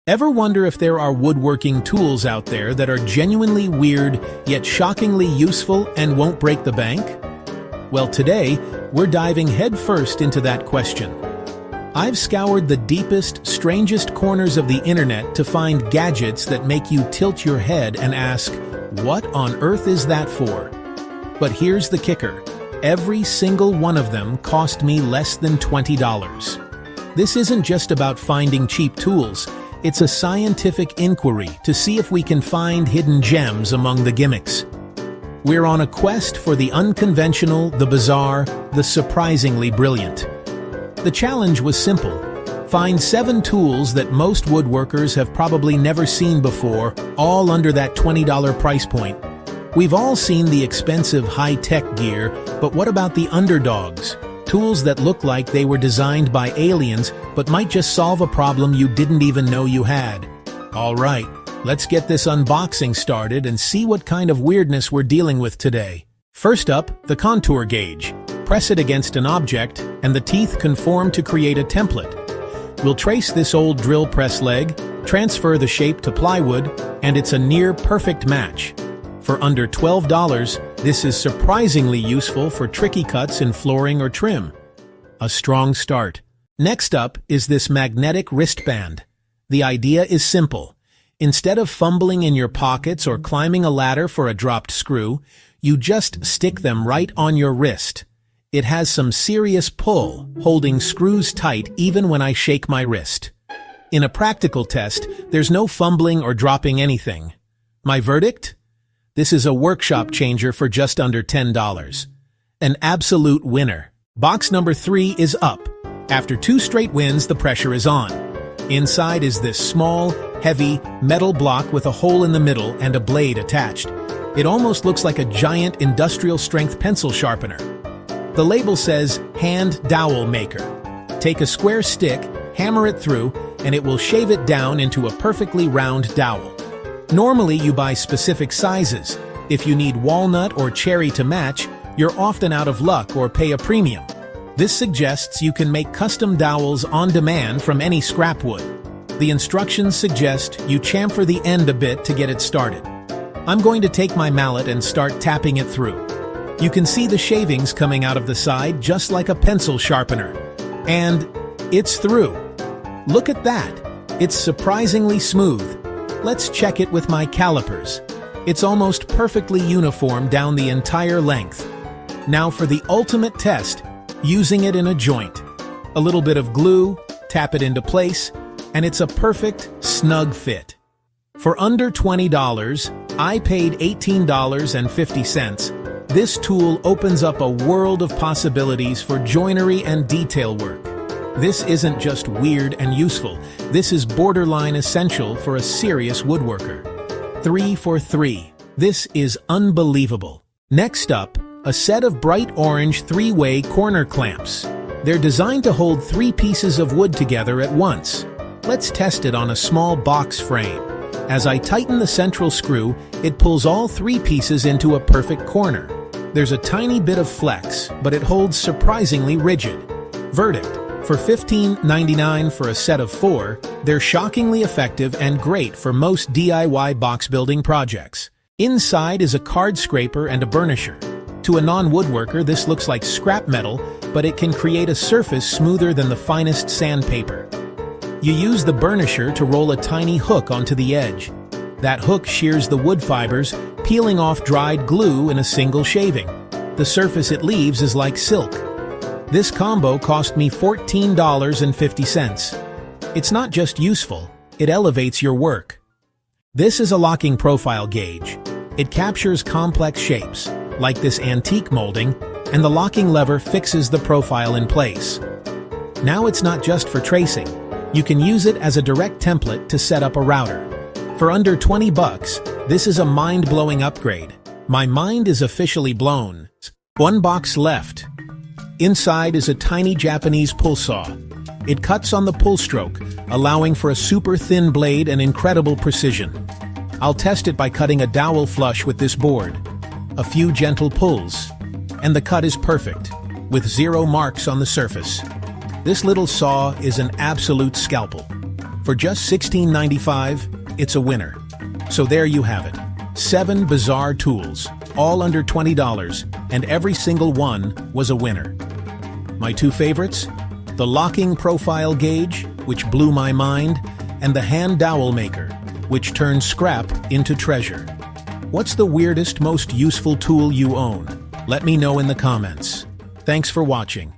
Ever wonder if there are woodworking tools out there that are genuinely weird, yet shockingly useful and won't break the bank? Well, today, we're diving headfirst into that question. I've scoured the deepest, strangest corners of the internet to find gadgets that make you tilt your head and ask, what on earth is that for? But here's the kicker. Every single one of them cost me less than $20. This isn't just about finding cheap tools. It's a scientific inquiry to see if we can find hidden gems among the gimmicks. We're on a quest for the unconventional, the bizarre, the surprisingly brilliant. The challenge was simple. Find 7 tools that most woodworkers have probably never seen before, all under that $20 price point. We've all seen the expensive high-tech gear, but what about the underdogs? Tools that look like they were designed by aliens, but might just solve a problem you didn't even know you had. All right, let's get this unboxing started and see what kind of weirdness we're dealing with today. First up, the contour gauge. Press it against an object, and the teeth conform to create a template. We'll trace this old drill press leg, transfer the shape to plywood, and it's a near-perfect match. For under $12, this is surprisingly useful for tricky cuts in flooring or trim. A strong start. Next up is this magnetic wristband. The idea is simple. Instead of fumbling in your pockets or climbing a ladder for a dropped screw, you just stick them right on your wrist. It has some serious pull, holding screws tight even when I shake my wrist. In a practical test, there's no fumbling or dropping anything. My verdict? This is a workshop changer for just under $10. An absolute winner. Box number 3 is up. After 2 straight wins, the pressure is on. Inside is this small, heavy, metal block with a hole in the middle and a blade attached. It almost looks like a giant industrial-strength pencil sharpener. The label says, Hand Dowel Maker. Take a square stick, hammer it through, and it will shave it down into a perfectly round dowel. Normally, you buy specific sizes. If you need walnut or cherry to match, you're often out of luck or pay a premium. This suggests you can make custom dowels on demand from any scrap wood. The instructions suggest you chamfer the end a bit to get it started. I'm going to take my mallet and start tapping it through. You can see the shavings coming out of the side just like a pencil sharpener. And it's through. Look at that. It's surprisingly smooth. Let's check it with my calipers. It's almost perfectly uniform down the entire length. Now for the ultimate test, using it in a joint. A little bit of glue, tap it into place, and it's a perfect, snug fit. For under $20, I paid $18.50. This tool opens up a world of possibilities for joinery and detail work. This isn't just weird and useful. This is borderline essential for a serious woodworker. 3 for 3. This is unbelievable. Next up, a set of bright orange 3-way corner clamps. They're designed to hold 3 pieces of wood together at once. Let's test it on a small box frame. As I tighten the central screw, it pulls all 3 pieces into a perfect corner. There's a tiny bit of flex, but it holds surprisingly rigid. Verdict. For $15.99 for a set of 4, they're shockingly effective and great for most DIY box building projects. Inside is a card scraper and a burnisher. To a non-woodworker, this looks like scrap metal, but it can create a surface smoother than the finest sandpaper. You use the burnisher to roll a tiny hook onto the edge. That hook shears the wood fibers, peeling off dried glue in a single shaving. The surface it leaves is like silk. This combo cost me $14.50. It's not just useful, it elevates your work. This is a locking profile gauge. It captures complex shapes, like this antique molding, and the locking lever fixes the profile in place. Now it's not just for tracing. You can use it as a direct template to set up a router. For under $20, this is a mind-blowing upgrade. My mind is officially blown. 1 box left. Inside is a tiny Japanese pull saw. It cuts on the pull stroke, allowing for a super thin blade and incredible precision. I'll test it by cutting a dowel flush with this board. A few gentle pulls, and the cut is perfect, with 0 marks on the surface. This little saw is an absolute scalpel. For just $16.95, it's a winner. So there you have it. 7 bizarre tools, all under $20, and every single one was a winner. My 2 favorites? The locking profile gauge, which blew my mind, and the hand dowel maker, which turns scrap into treasure. What's the weirdest, most useful tool you own? Let me know in the comments. Thanks for watching.